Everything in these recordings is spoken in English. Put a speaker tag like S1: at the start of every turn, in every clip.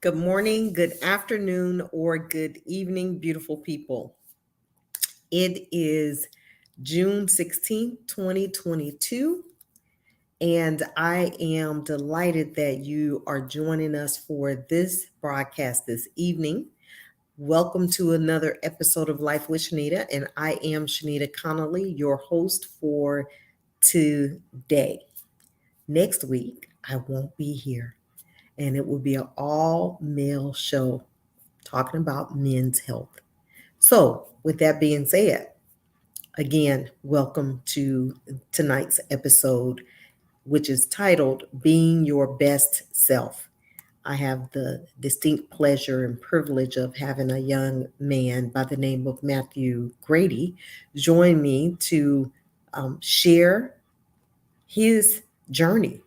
S1: Good morning, good afternoon, or good evening, beautiful people. It is June 16th, 2022, and I am delighted that you are joining us for this broadcast this evening. Welcome to another episode of Life with Shenita, and I am Shenita Connolly, your host for today. Next week, I won't be here, and it will be an all-male show talking about men's health. So, with that being said, again, welcome to tonight's episode, which is titled Being Your Best Self. I have the distinct pleasure and privilege of having a young man by the name of Matthew Grady join me to share his journey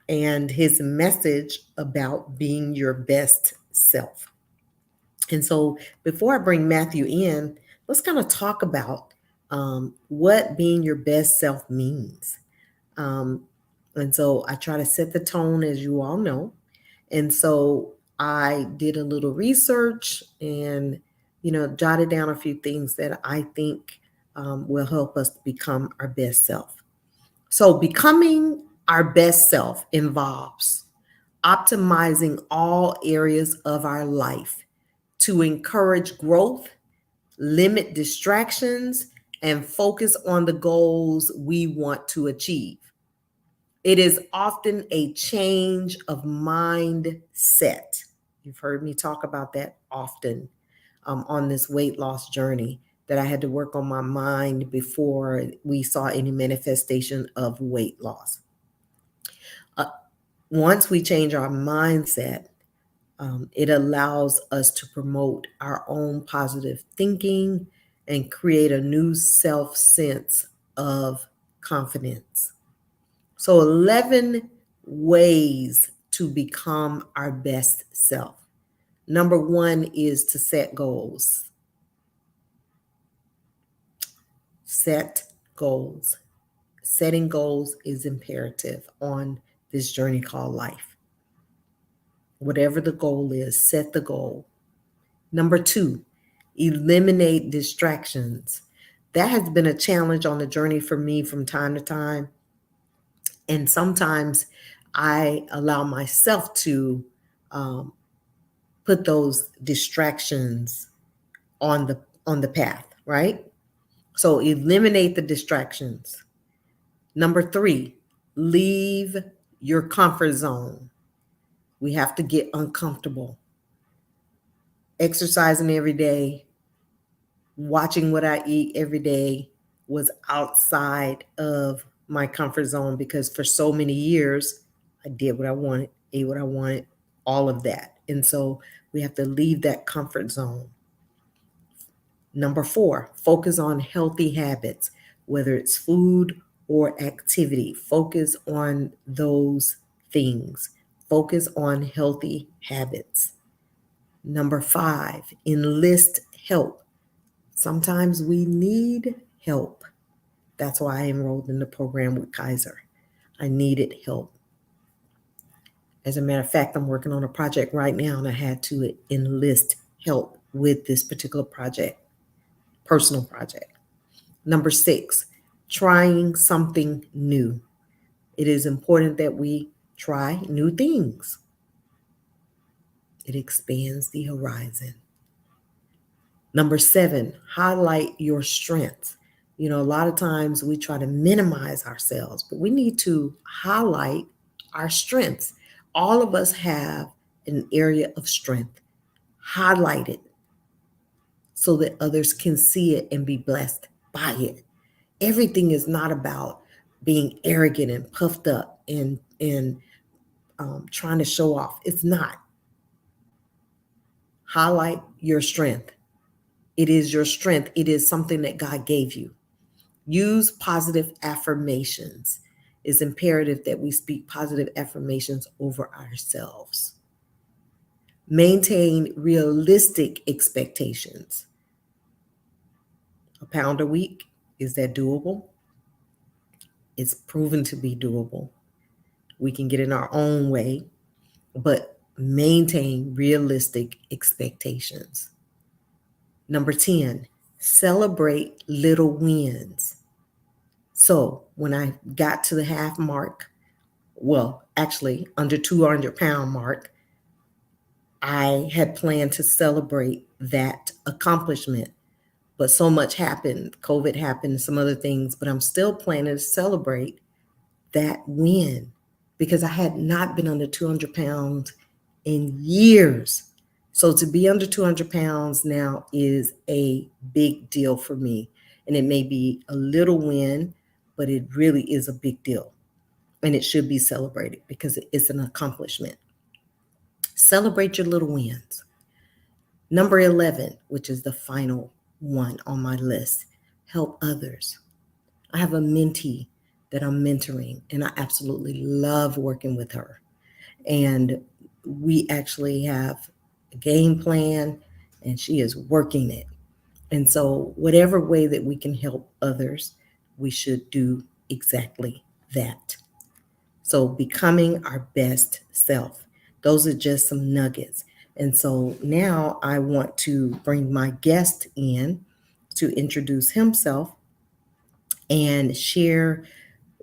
S1: and his message about being your best self. And so, before I bring Matthew in, let's kind of talk about what being your best self means. Um, and so, I try to set the tone, as you all know. And so, I did a little research and, jotted down a few things that I think will help us become our best self. So, becoming our best self involves optimizing all areas of our life to encourage growth, limit distractions, and focus on the goals we want to achieve. It is often a change of mindset. You've heard me talk about that often on this weight loss journey, that I had to work on my mind before we saw any manifestation of weight loss. Once we change our mindset, it allows us to promote our own positive thinking and create a new self sense of confidence. So, 11 ways to become our best self. Number one is to set goals. Set goals. Setting goals is imperative on this journey called life. Whatever the goal is, set the goal. Number two, eliminate distractions. That has been a challenge on the journey for me from time to time. And sometimes I allow myself to put those distractions on the path, right? So eliminate the distractions. Number three, leave your comfort zone. We have to get uncomfortable. Exercising every day, watching what I eat every day was outside of my comfort zone, because for so many years I did what I wanted, ate what I wanted, all of that. And so we have to leave that comfort zone. Number four, focus on healthy habits, whether it's food or activity. Focus on those things. Focus on healthy habits. Number five, enlist help. Sometimes we need help. That's why I enrolled in the program with Kaiser. I needed help. As a matter of fact, I'm working on a project right now, and I had to enlist help with this particular project, personal project. Number six, trying something new. It is important that we try new things. It expands the horizon. Number seven, highlight your strengths. A lot of times we try to minimize ourselves, but we need to highlight our strengths. All of us have an area of strength. Highlight it so that others can see it and be blessed by it. Everything is not about being arrogant and puffed up and trying to show off. It's not. Highlight your strength. It is your strength. It is something that God gave you. Use positive affirmations. It's imperative that we speak positive affirmations over ourselves. Maintain realistic expectations. A pound a week, is that doable? It's proven to be doable. We can get in our own way, but Maintain realistic expectations. Number 10, celebrate little wins. So when I got to the half mark, well, actually under 200-pound mark, I had planned to celebrate that accomplishment. But so much happened. COVID happened, some other things, but I'm still planning to celebrate that win because I had not been under 200 pounds in years. So to be under 200 pounds now is a big deal for me. And it may be a little win, but it really is a big deal. And it should be celebrated because it's an accomplishment. Celebrate your little wins. Number 11, which is the final one on my list, help others. I have a mentee that I'm mentoring, and I absolutely love working with her. And we actually have a game plan, and she is working it. And so, whatever way that we can help others, we should do exactly that. So, becoming our best self. Those are just some nuggets. And so now I want to bring my guest in to introduce himself and share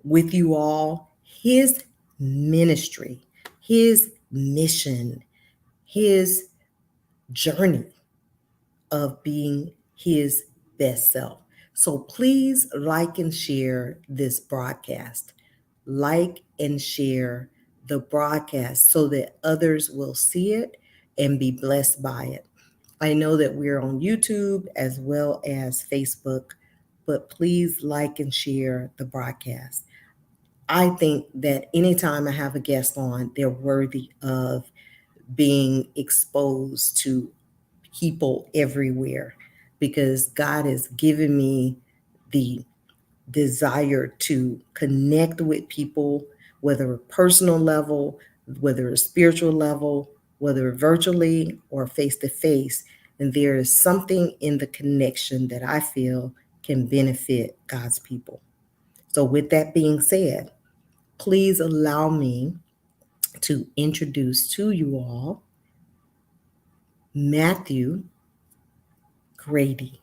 S1: with you all his ministry, his mission, his journey of being his best self. So please like and share this broadcast. Like and share the broadcast so that others will see it and be blessed by it. I know that we're on YouTube as well as Facebook, but please like and share the broadcast. I think that anytime I have a guest on, they're worthy of being exposed to people everywhere because God has given me the desire to connect with people, whether a personal level, whether a spiritual level, whether virtually or face to face. And there is something in the connection that I feel can benefit God's people. So, with that being said, please allow me to introduce to you all Matthew Grady.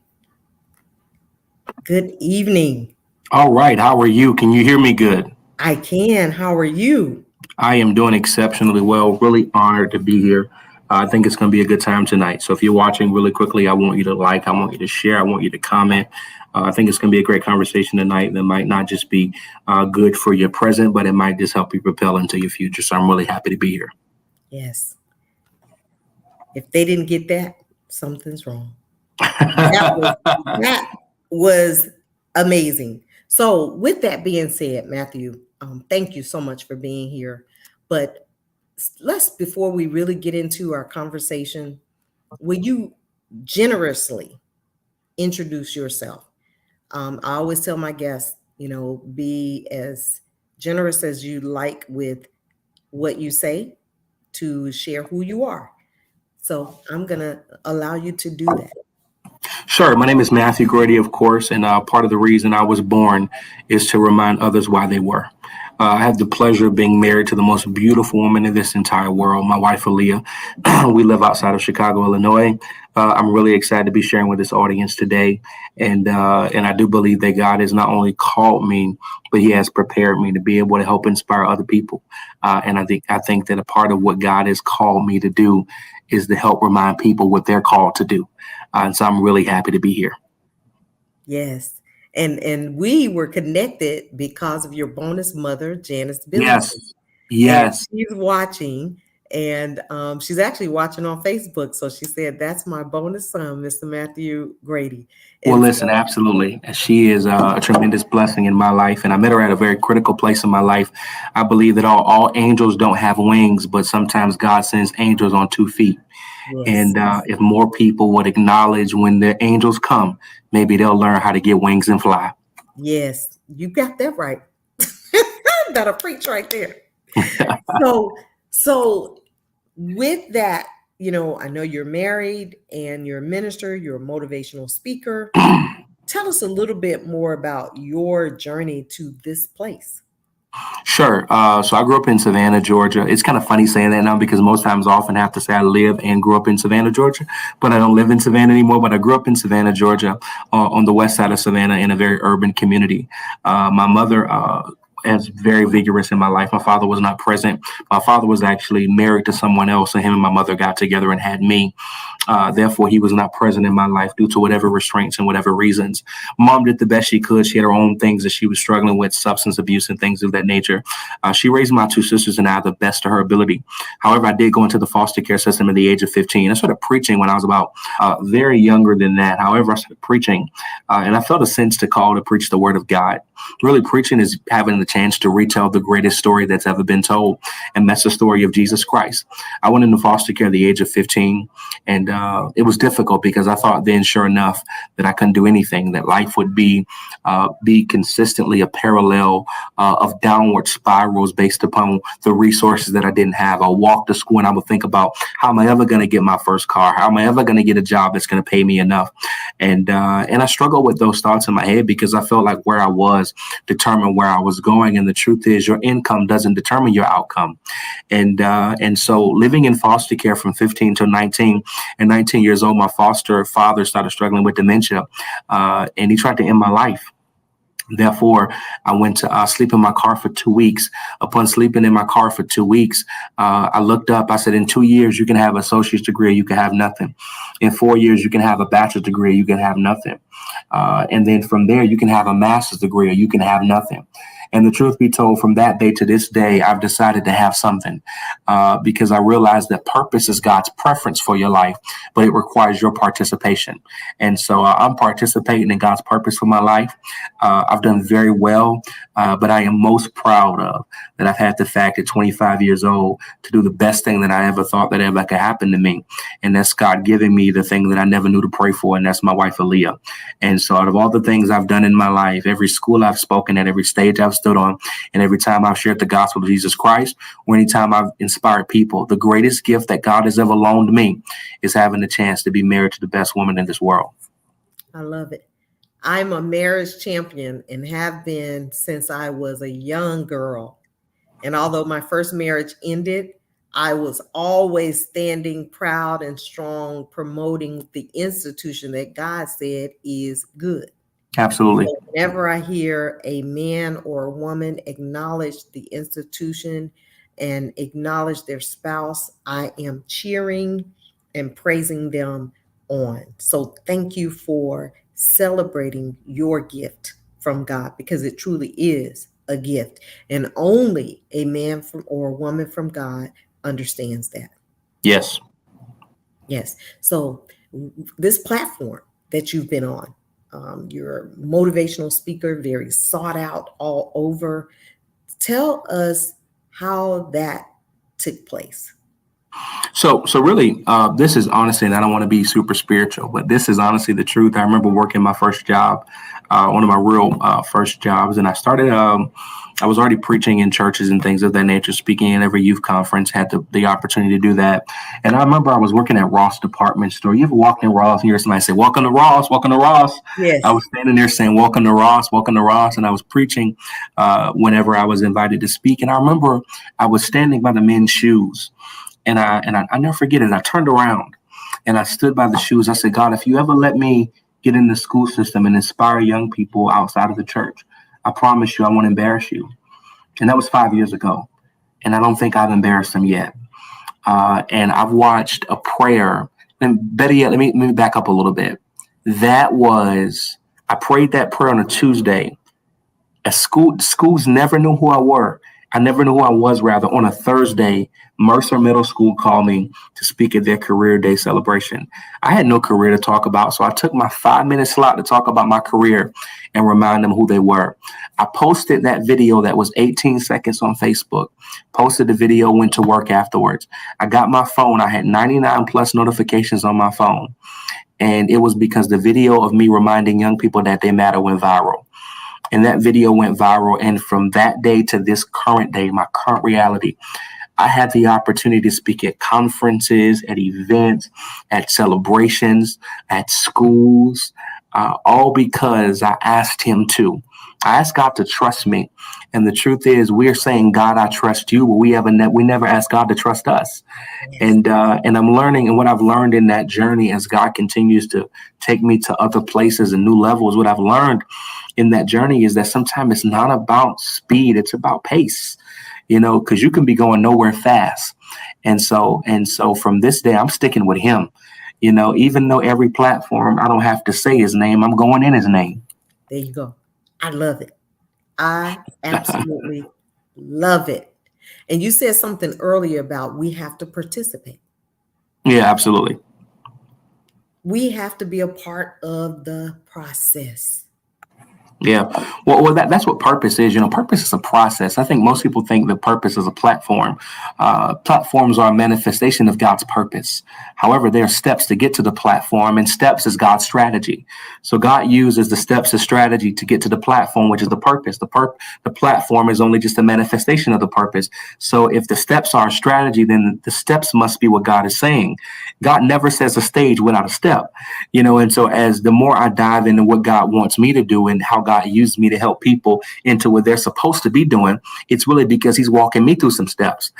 S1: Good evening.
S2: All right. How are you? Can you hear me good?
S1: I can. How are you?
S2: I am doing exceptionally well. Really honored to be here. I think it's going to be a good time tonight. So if you're watching really quickly, I want you to like, I want you to share, I want you to comment. I think it's going to be a great conversation tonight that might not just be good for your present, but it might just help you propel into your future. So I'm really happy to be here.
S1: Yes. If they didn't get that, something's wrong. That was amazing. So, with that being said, Matthew, thank you so much for being here. But let's, before we really get into our conversation, will you generously introduce yourself? I always tell my guests, be as generous as you like with what you say to share who you are. So I'm going to allow you to do that.
S2: Sure. My name is Matthew Grady, of course, and part of the reason I was born is to remind others why they were. I have the pleasure of being married to the most beautiful woman in this entire world, my wife, Aaliyah. We live outside of Chicago, Illinois. I'm really excited to be sharing with this audience today, and I do believe that God has not only called me, but He has prepared me to be able to help inspire other people. And I think that a part of what God has called me to do is to help remind people what they're called to do. And so I'm really happy to be here.
S1: Yes. And we were connected because of your bonus mother, Janice
S2: Yes.
S1: Billington. And
S2: Yes.
S1: she's watching, and she's actually watching on Facebook. So she said, "That's my bonus son, Mr. Matthew Grady."
S2: Well,
S1: And
S2: listen, absolutely. She is a tremendous blessing in my life, and I met her at a very critical place in my life. I believe that all angels don't have wings, but sometimes God sends angels on 2 feet.
S1: yes,
S2: And if more people would acknowledge when the angels come, maybe they'll learn how to get wings and fly.
S1: yes, you got that right. That'll preach right there. So, so with that, I know you're married and you're a minister, you're a motivational speaker. Tell us a little bit more about your journey to this place.
S2: Sure. So I grew up in Savannah, Georgia. It's kind of funny saying that now because most times I often have to say I live and grew up in Savannah, Georgia, but I don't live in Savannah anymore. But I grew up in Savannah, Georgia, on the west side of Savannah in a very urban community. My mother is very vigorous in my life. My father was not present. My father was actually married to someone else, and him and my mother got together and had me. Therefore, he was not present in my life due to whatever restraints and whatever reasons. Mom did the best she could. She had her own things that she was struggling with, substance abuse and things of that nature. She raised my two sisters and I the best to her ability. However, I did go into the foster care system at the age of 15. I started preaching when I was about very younger than that. However, I started preaching and I felt a sense to call to preach the word of God. Really, preaching is having the chance to retell the greatest story that's ever been told, and that's the story of Jesus Christ. I went into foster care at the age of 15, and it was difficult because I thought then, sure enough, that I couldn't do anything, that life would be consistently a parallel of downward spirals based upon the resources that I didn't have. I walked to school and I would think about how am I ever going to get my first car? How am I ever going to get a job that's going to pay me enough? And I struggled with those thoughts in my head because I felt like where I was determined where I was going. And the truth is, your income doesn't determine your outcome. And so living in foster care from 15 to 19 and 19 years old, my foster father started struggling with dementia, and he tried to end my life. Therefore, I went to sleep in my car for 2 weeks. Upon sleeping in my car for 2 weeks, I looked up. I said, in 2 years, you can have an associate's degree, or you can have nothing. In 4 years, you can have a bachelor's degree, or you can have nothing. And then from there, you can have a master's degree, or you can have nothing. And the truth be told, from that day to this day, I've decided to have something because I realized that purpose is God's preference for your life, but it requires your participation. And so I'm participating in God's purpose for my life. I've done very well, but I am most proud of that I've had the fact at 25 years old to do the best thing that I ever thought that ever could happen to me. And that's God giving me the thing that I never knew to pray for, and that's my wife, Aaliyah. And so out of all the things I've done in my life, every school I've spoken at, every stage I've stood on, and every time I've shared the gospel of Jesus Christ, or anytime I've inspired people, the greatest gift that God has ever loaned me is having the chance to be married to the best woman in this world.
S1: I love it. I'm a marriage champion and have been since I was a young girl. And although my first marriage ended, I was always standing proud and strong, promoting the institution that God said is good.
S2: Absolutely.
S1: So whenever I hear a man or a woman acknowledge the institution and acknowledge their spouse, I am cheering and praising them on. So thank you for celebrating your gift from God because it truly is a gift. And only a man from or a woman from God understands that.
S2: Yes.
S1: Yes. So this platform that you've been on, you're a motivational speaker, very sought out all over. Tell us how that took place.
S2: So really, this is honestly, and I don't want to be super spiritual, but this is honestly the truth. I remember working my first job, one of my real first jobs, and I started. I was already preaching in churches and things of that nature, speaking in every youth conference, had the opportunity to do that. And I remember I was working at Ross department store. You ever walked in Ross and hear somebody say, welcome to Ross, welcome to Ross? I
S1: Yes.
S2: was standing there saying, welcome to Ross, welcome to Ross. And I was preaching whenever I was invited to speak. And I remember I was standing by the men's shoes. And I never forget it. I turned around and I stood by the shoes. I said, God, if you ever let me get in the school system and inspire young people outside of the church, I promise you I won't embarrass you. And that was 5 years ago. And I don't think I've embarrassed them yet. And I've watched a prayer. And better yet, let me back up a little bit. I prayed that prayer on a Tuesday. Schools never knew who I were. I never knew who I was, rather. On a Thursday, Mercer Middle School called me to speak at their career day celebration. I had no career to talk about, so I took my 5-minute slot to talk about my career and remind them who they were. I posted that video that was 18 seconds on Facebook, posted the video, went to work afterwards. I got my phone. I had 99 plus notifications on my phone, and it was because the video of me reminding young people that they matter went viral. And that video went viral. And from that day to this current day, my current reality, I had the opportunity to speak at conferences, at events, at celebrations, at schools. all because I asked him to. I asked God to trust me. And the truth is, we're saying, God, I trust you, but we never asked God to trust us.
S1: Yes.
S2: And I'm learning, and what I've learned in that journey as God continues to take me to other places and new levels, what I've learned in that journey is that sometimes it's not about speed, it's about pace, because you can be going nowhere fast. And so from this day, I'm sticking with him. Even though every platform I don't have to say his name, I'm going in his name.
S1: There you go. I love it. I absolutely love it. And you said something earlier about we have to participate.
S2: Yeah, absolutely.
S1: We have to be a part of the process.
S2: Yeah. Well, that's what purpose is. Purpose is a process. I think most people think that purpose is a platform. Platforms are a manifestation of God's purpose. However, there are steps to get to the platform, and steps is God's strategy. So God uses the steps as strategy to get to the platform, which is the purpose. The platform is only just a manifestation of the purpose. So if the steps are a strategy, then the steps must be what God is saying. God never says a stage without a step. And so as the more I dive into what God wants me to do and how God used me to help people into what they're supposed to be doing, it's really because he's walking me through some steps.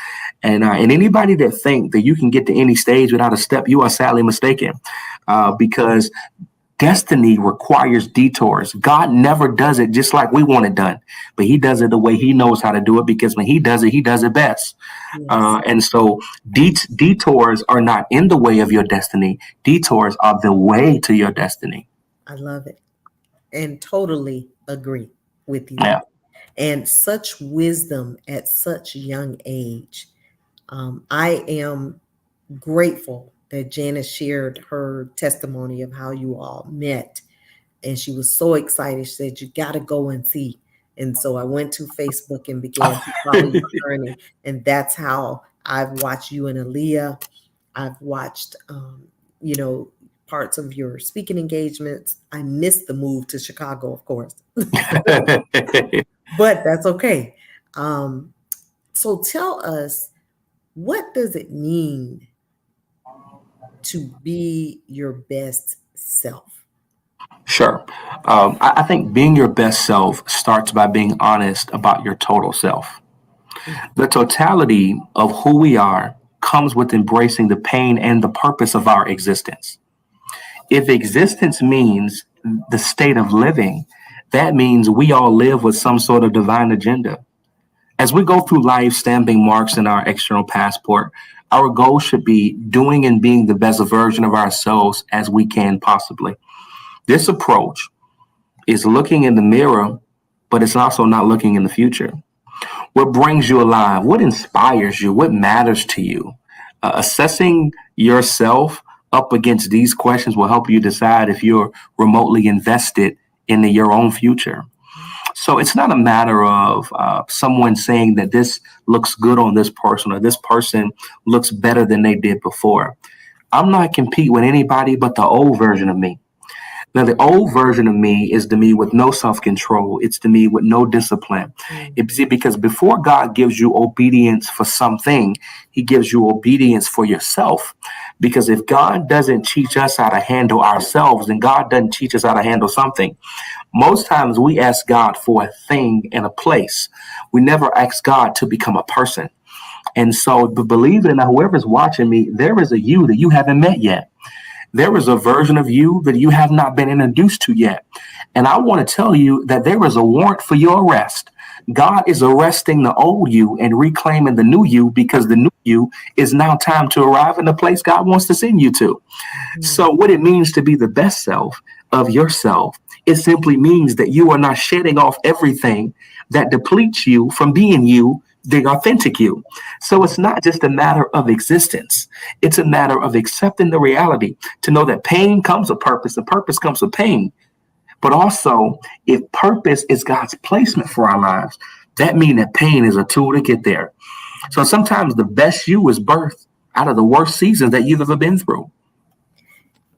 S2: And anybody that think that you can get to any stage without a step, you are sadly mistaken, because destiny requires detours. God never does it just like we want it done, but he does it the way he knows how to do it, because when he does it best.
S1: Yes,
S2: And so detours are not in the way of your destiny. Detours are the way to your destiny.
S1: I love it and totally agree with you.
S2: Yeah.
S1: And such wisdom at such young age. I am grateful that Janice shared her testimony of how you all met. And she was so excited. She said, you got to go and see. And so I went to Facebook and began to follow your journey. And that's how I've watched you and Aaliyah. I've watched, you know, parts of your speaking engagements. I missed the move to Chicago, of course, but that's okay. Um, so tell us, what does it mean to be your best self?
S2: Sure. I think being your best self starts by being honest about your total self.
S1: Mm.
S2: The totality of who we are comes with embracing the pain and the purpose of our existence. If existence means the state of living, that means we all live with some sort of divine agenda. As we go through life stamping marks in our external passport, our goal should be doing and being the best version of ourselves as we can possibly. This approach is looking in the mirror, but it's also not looking in the future. What brings you alive? What inspires you? What matters to you? Assessing yourself up against these questions will help you decide if you're remotely invested in your own future. So it's not a matter of someone saying that this looks good on this person or this person looks better than they did before. I'm not competing with anybody but the old version of me. Now, the old version of me is the me with no self control. It's the me with no discipline.
S1: Mm.
S2: It's because before God gives you obedience for something, he gives you obedience for yourself. Because if God doesn't teach us how to handle ourselves, then God doesn't teach us how to handle something. Most times we ask God for a thing and a place. We never ask God to become a person. And so, believe it or not, whoever's watching me, there is a you that you haven't met yet. There is a version of you that you have not been introduced to yet. And I want to tell you that there is a warrant for your arrest. God is arresting the old you and reclaiming the new you, because the new you is now time to arrive in the place God wants to send you to.
S1: Mm.
S2: So, what it means to be the best self of yourself, it simply means that you are not shedding off everything that depletes you from being you, the authentic you. So, it's not just a matter of existence, it's a matter of accepting the reality to know that pain comes with purpose and purpose comes with pain. But also, if purpose is God's placement for our lives, that means that pain is a tool to get there. So, sometimes the best you is birthed out of the worst seasons that you've ever been through.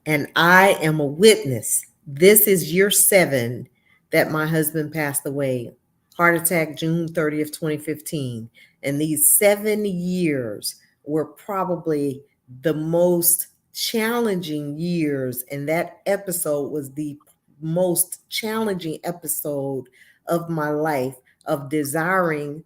S1: And I am a witness. This is year 7 that my husband passed away. Heart attack, June 30th, 2015. And these 7 years were probably the most challenging years. And that episode was the most challenging episode of my life of desiring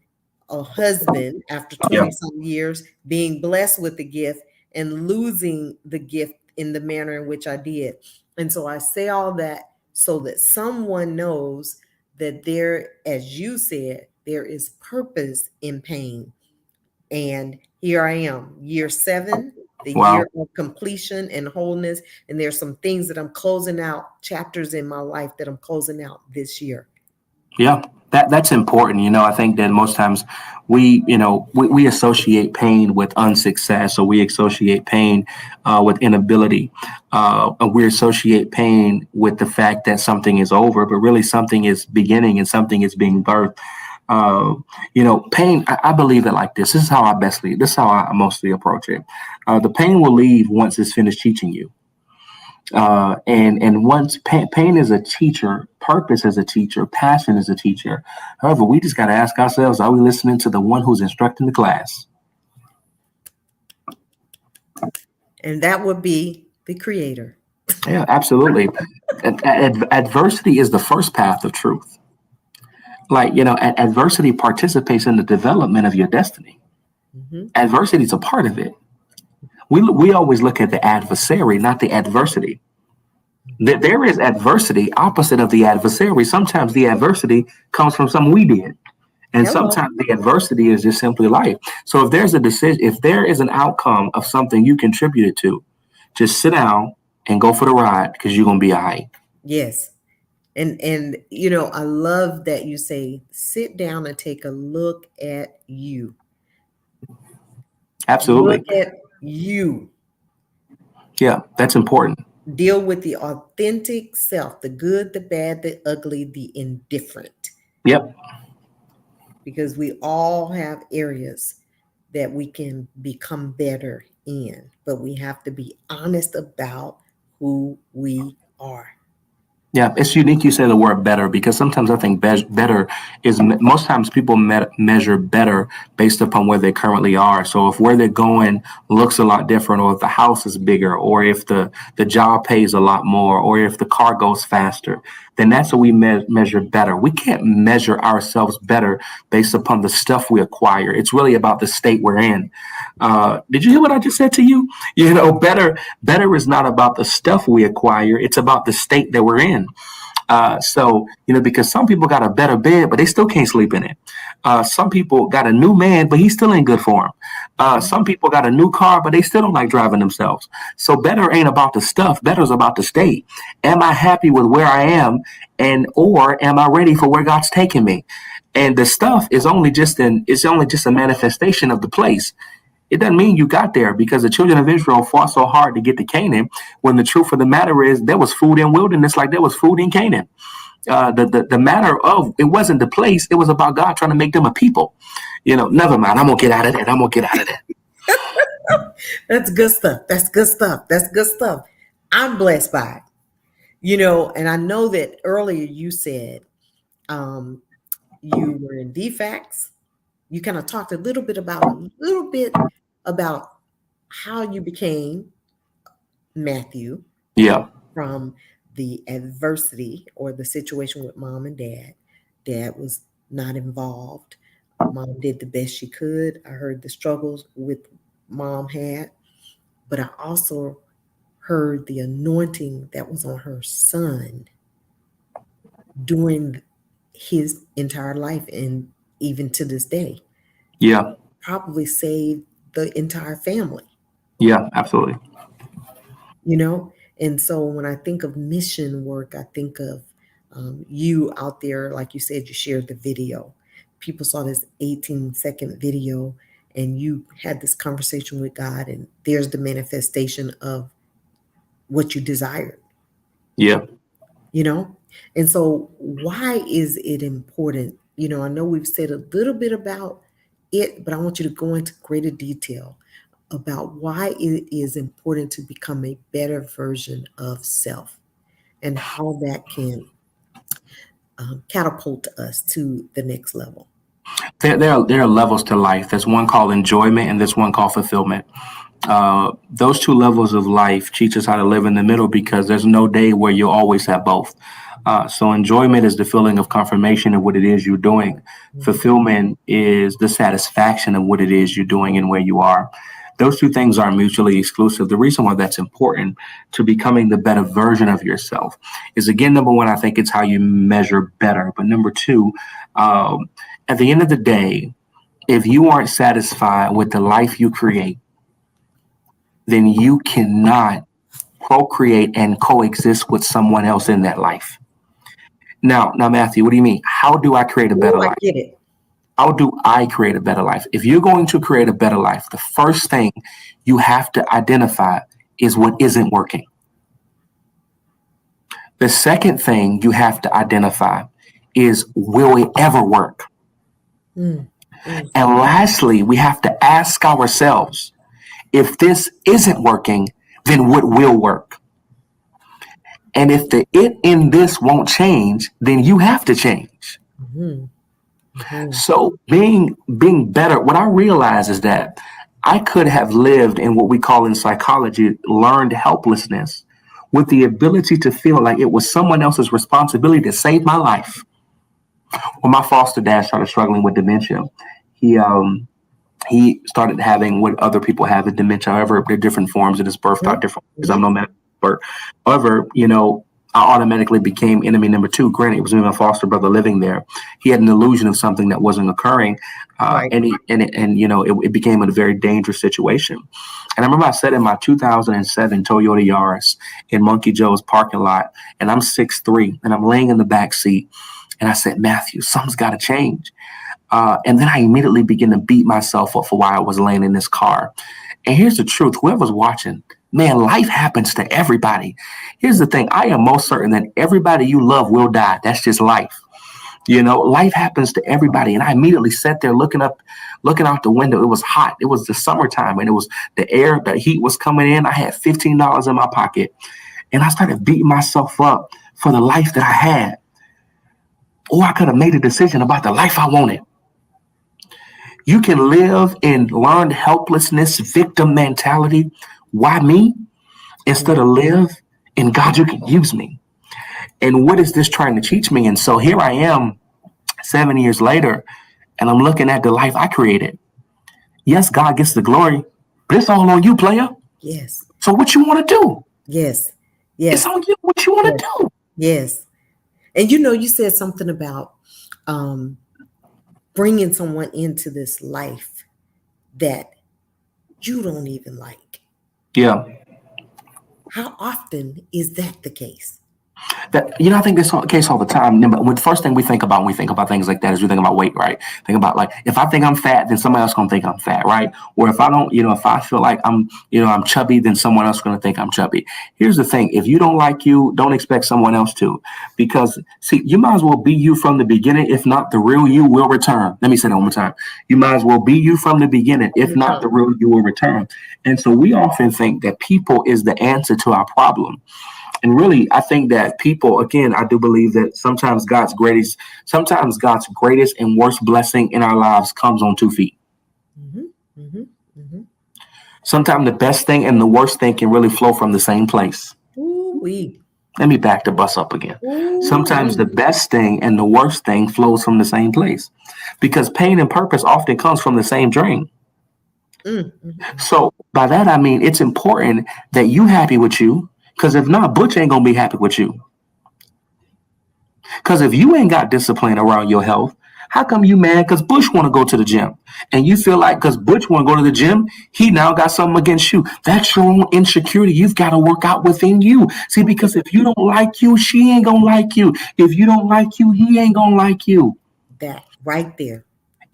S1: a husband after
S2: Yeah.
S1: 20 some years, being blessed with the gift and losing the gift in the manner in which I did. And so I say all that so that someone knows that there, as you said, there is purpose in pain. And here I am, year 7, the
S2: Wow.
S1: year of completion and wholeness. And there's some things that I'm closing out, chapters in my life that I'm closing out this year.
S2: Yeah, that's important. I think that most times we associate pain with unsuccess, or we associate pain with inability. We associate pain with the fact that something is over, but really something is beginning and something is being birthed. Pain. I believe it like this. This is how I This is how I mostly approach it. The pain will leave once it's finished teaching you. And once pain is a teacher, purpose is a teacher, passion is a teacher. However, we just got to ask ourselves: are we listening to the one who's instructing the class?
S1: And that would be the creator.
S2: Yeah, absolutely. Adversity is the first path of truth. Like adversity participates in the development of your destiny.
S1: Mm-hmm.
S2: Adversity is a part of it. We always look at the adversary, not the adversity. There is adversity opposite of the adversary. Sometimes the adversity comes from something we did. And
S1: Hello.
S2: sometimes the adversity is just simply life. So if there's a decision, if there is an outcome of something you contributed to, just sit down and go for the ride, because you're going to be all right.
S1: Yes. And I love that you say, sit down and take a look at you.
S2: Absolutely.
S1: Look at you.
S2: Yeah, that's important.
S1: Deal with the authentic self, the good, the bad, the ugly, the indifferent.
S2: Yep.
S1: Because we all have areas that we can become better in, but we have to be honest about who we are.
S2: Yeah, it's unique you say the word better, because sometimes I think better is, most times people measure better based upon where they currently are. So if where they're going looks a lot different, or if the house is bigger, or if the job pays a lot more, or if the car goes faster, then that's what we measure better. We can't measure ourselves better based upon the stuff we acquire. It's really about the state we're in. Did you hear what I just said to you? Better is not about the stuff we acquire. It's about the state that we're in. Because some people got a better bed, but they still can't sleep in it. Some people got a new man, but he still ain't good for them. Some people got a new car, but they still don't like driving themselves. So better ain't about the stuff. Better is about the state. Am I happy with where I am, or am I ready for where God's taking me? And the stuff is only just a manifestation of the place. It doesn't mean you got there, because the children of Israel fought so hard to get to Canaan, when the truth of the matter is there was food in wilderness like there was food in Canaan. The matter of, it wasn't the place, it was about God trying to make them a people. Never mind, I'm going to get out of that.
S1: That's good stuff. That's good stuff. That's good stuff. I'm blessed by it. And I know that earlier you said you were in DFACS. You kind of talked a little bit about how you became Matthew.
S2: Yeah.
S1: From the adversity or the situation with mom and dad. Dad was not involved. Mom did the best she could. I heard the struggles with mom had, but I also heard the anointing that was on her son during his entire life, and even to this day.
S2: Yeah.
S1: Probably saved the entire family.
S2: Yeah, absolutely.
S1: And so when I think of mission work, I think of you out there, like you said, you shared the video. People saw this 18-second video, and you had this conversation with God, and there's the manifestation of what you desired.
S2: Yeah.
S1: And so why is it important? I know we've said a little bit about it, but I want you to go into greater detail about why it is important to become a better version of self, and how that can catapult us to the next level.
S2: There are levels to life. There's one called enjoyment, and there's one called fulfillment. Those two levels of life teach us how to live in the middle, because there's no day where you'll always have both. So enjoyment is the feeling of confirmation of what it is you're doing.
S1: Mhm.
S2: Fulfillment is the satisfaction of what it is you're doing and where you are. Those two things are mutually exclusive. The reason why that's important to becoming the better version of yourself is, again, number one, I think it's how you measure better. But number two, um, at the end of the day, if you aren't satisfied with the life you create, then you cannot procreate and coexist with someone else in that life. Now, Matthew, what do you mean? How do I create a better
S1: Oh, I
S2: life?
S1: get it.
S2: How do I create a better life? If you're going to create a better life, the first thing you have to identify is what isn't working. The second thing you have to identify is, will it ever work?
S1: Mm, mm,
S2: And lastly, we have to ask ourselves, if this isn't working, then what will work? And if the it in this won't change, then you have to change.
S1: mhm, mhm.
S2: So being better, what I realize is that I could have lived in what we call in psychology learned helplessness, with the ability to feel like it was someone else's responsibility to save my life. When my foster dad started struggling with dementia, he he started having what other people have in dementia. However, there are different forms, and his birth are
S1: Mhm,
S2: different because I'm
S1: mhm.
S2: no medical expert. However, I automatically became enemy number two. Granted, it was me and my foster brother living there. He had an illusion of something that wasn't occurring,
S1: Right.
S2: it became a very dangerous situation. And I remember I sat in my 2007 Toyota Yaris in Monkey Joe's parking lot, and I'm 6'3", and I'm laying in the back seat, and I said, Matthew, something's got to change. And then I immediately began to beat myself up for why I was laying in this car. And here's the truth, whoever's watching, man, life happens to everybody. Here's the thing, I am most certain that everybody you love will die. That's just life. Life happens to everybody. And I immediately sat there looking out the window. It was hot. It was the summertime, and it was the heat was coming in. I had $15 in my pocket, and I started beating myself up for the life that I had. Or I could have made a decision about the life I wanted. You can live in learned helplessness, victim mentality. Why me? Instead of live in God, you can use me. And what is this trying to teach me? And so here I am 7 years later, and I'm looking at the life I created. Yes, God gets the glory, but it's all on you, player.
S1: Yes.
S2: So what you want to do?
S1: Yes.
S2: It's
S1: Yes.
S2: on you. What you want
S1: Yes.
S2: to do?
S1: Yes. And you said something about um, bringing someone into this life that you don't even like.
S2: Yeah.
S1: How often is that the case?
S2: I think this is the case all the time. But the first thing we think about when we think about things like that is we think about weight, right? Think about, like, if I think I'm fat, then somebody else gonna think I'm fat, right? Or if I don't, if I feel like I'm chubby, then someone else gonna think I'm chubby. Here's the thing: if you don't like you, don't expect someone else to, because see, you might as well be you from the beginning. If not, the real you will return. Let me say that one more time. You might as well be you from the beginning. If not, the real you will return. And so we often think that people is the answer to our problem. And really, I think that people, again, I do believe that sometimes God's greatest and worst blessing in our lives comes on 2 feet.
S1: Mm-hmm. Mm-hmm. Mm-hmm.
S2: Sometimes the best thing and the worst thing can really flow from the same place.
S1: Ooh wee.
S2: Let me back the bus up again.
S1: Ooh
S2: Sometimes the
S1: wee.
S2: best thing and the worst thing flows from the same place, because pain and purpose often comes from the same dream.
S1: Mm-hmm.
S2: So by that, I mean, it's important that you happy with you, because if not, Butch ain't going to be happy with you. Because if you ain't got discipline around your health, how come you mad because Bush want to go to the gym? And you feel like because Butch want to go to the gym, he now got something against you. That's your own insecurity. You've got to work out within you. See, because if you don't like you, she ain't going to like you. If you don't like you, he ain't going to like you.
S1: That right there.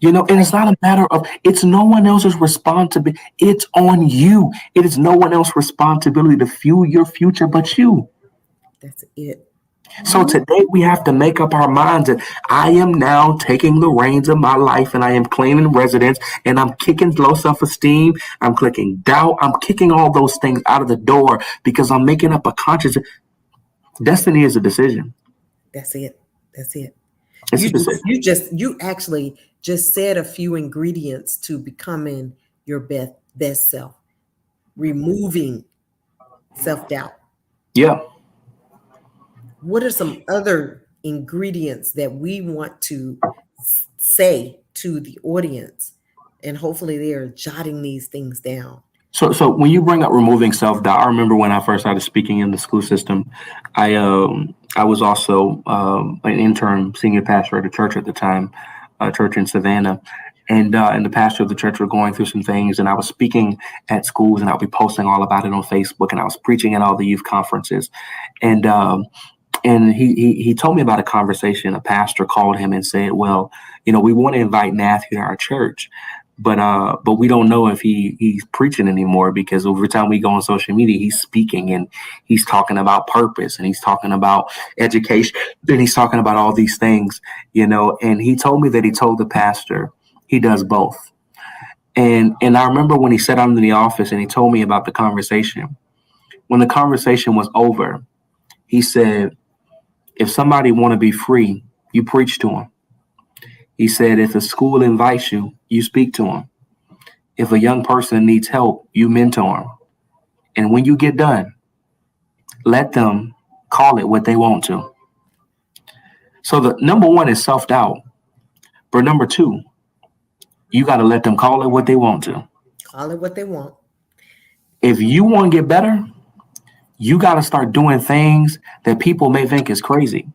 S2: And it's not a matter of, it's no one else's responsibility. It's on you. It is no one else's responsibility to fuel your future but you.
S1: That's it.
S2: So today we have to make up our minds that I am now taking the reins of my life, and I am claiming residence, and I'm kicking low self-esteem. I'm clicking doubt. I'm kicking all those things out of the door because I'm making up a conscious destiny is a decision.
S1: That's it. That's it.
S2: It's a decision.
S1: You actually just said a few ingredients to becoming your best self. Removing self-doubt,
S2: Yeah.
S1: what are some other ingredients that we want to say to the audience? And hopefully they are jotting these things down.
S2: So when you bring up removing self doubt, I remember when I first started speaking in the school system, I was also an intern senior pastor at a church at the time, a church in Savannah, and the pastor of the church were going through some things, and I was speaking at schools, and I'll be posting all about it on Facebook, and I was preaching at all the youth conferences, and he told me about a conversation. A pastor called him and said, "Well, we want to invite Matthew to our church, but we don't know if he's preaching anymore because every time we go on social media, he's speaking and he's talking about purpose and he's talking about education and he's talking about all these things, And he told me that he told the pastor he does both. And I remember when he sat down in the office and he told me about the conversation. When the conversation was over, he said, if somebody want to be free, you preach to them. He said, if a school invites you, you speak to them. If a young person needs help, you mentor them. And when you get done, let them call it what they want to. So the number one is self-doubt. But number two, you got to let them call it what they want to.
S1: Call it what they want.
S2: If you want to get better, you got to start doing things that people may think is crazy.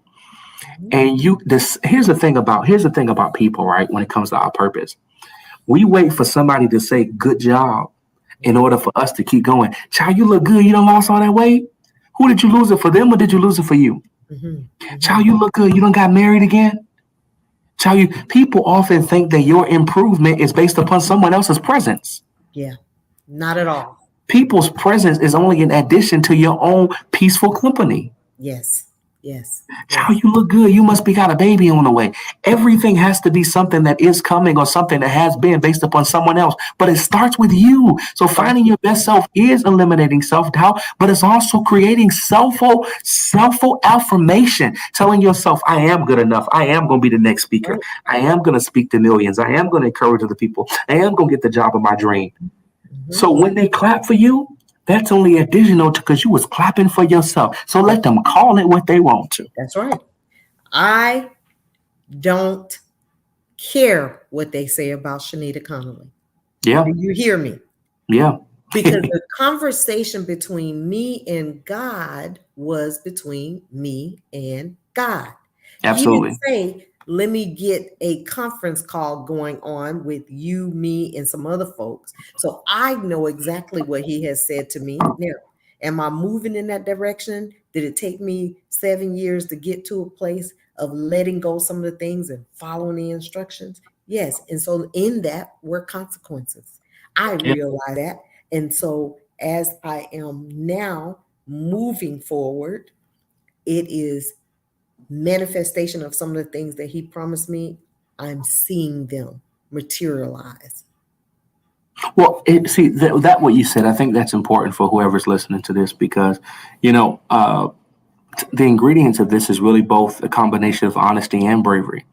S2: And here's the thing about people, right? When it comes to our purpose, we wait for somebody to say good job in order for us to keep going. Child, you look good. You done lost all that weight. Who did you lose it for, them or did you lose it for you? Child, you look good. You done got married again. Child, people often think that your improvement is based upon someone else's presence.
S1: Yeah, not at all.
S2: People's presence is only an addition to your own peaceful company.
S1: Yes. Yes.
S2: Child, you look good. You must be got a baby on the way. Everything has to be something that is coming or something that has been based upon someone else. But it starts with you. So finding your best self is eliminating self-doubt, but it's also creating self-full affirmation, telling yourself, I am good enough. I am going to be the next speaker.
S1: Right.
S2: I am going to speak to millions. I am going to encourage other people. I am going to get the job of my dream. So when they clap for you, that's only additional because you was clapping for yourself. So let them call it what they want to.
S1: That's right. I don't care what they say about Shenita Connolly.
S2: Yeah.
S1: Do you hear me?
S2: Yeah.
S1: Because the conversation between me and God was between me and God.
S2: Absolutely.
S1: He didn't say, let me get a conference call going on with you, me, and some other folks. So I know exactly what he has said to me. Now, am I moving in that direction? Did it take me 7 years to get to a place of letting go some of the things and following the instructions? Yes. And so in that were consequences. I realize that. And so as I am now moving forward, it is manifestation of some of the things that he promised me. I'm seeing them materialize.
S2: Well, see that what you said, I think that's important for whoever's listening to this because, the ingredients of this is really both a combination of honesty and bravery.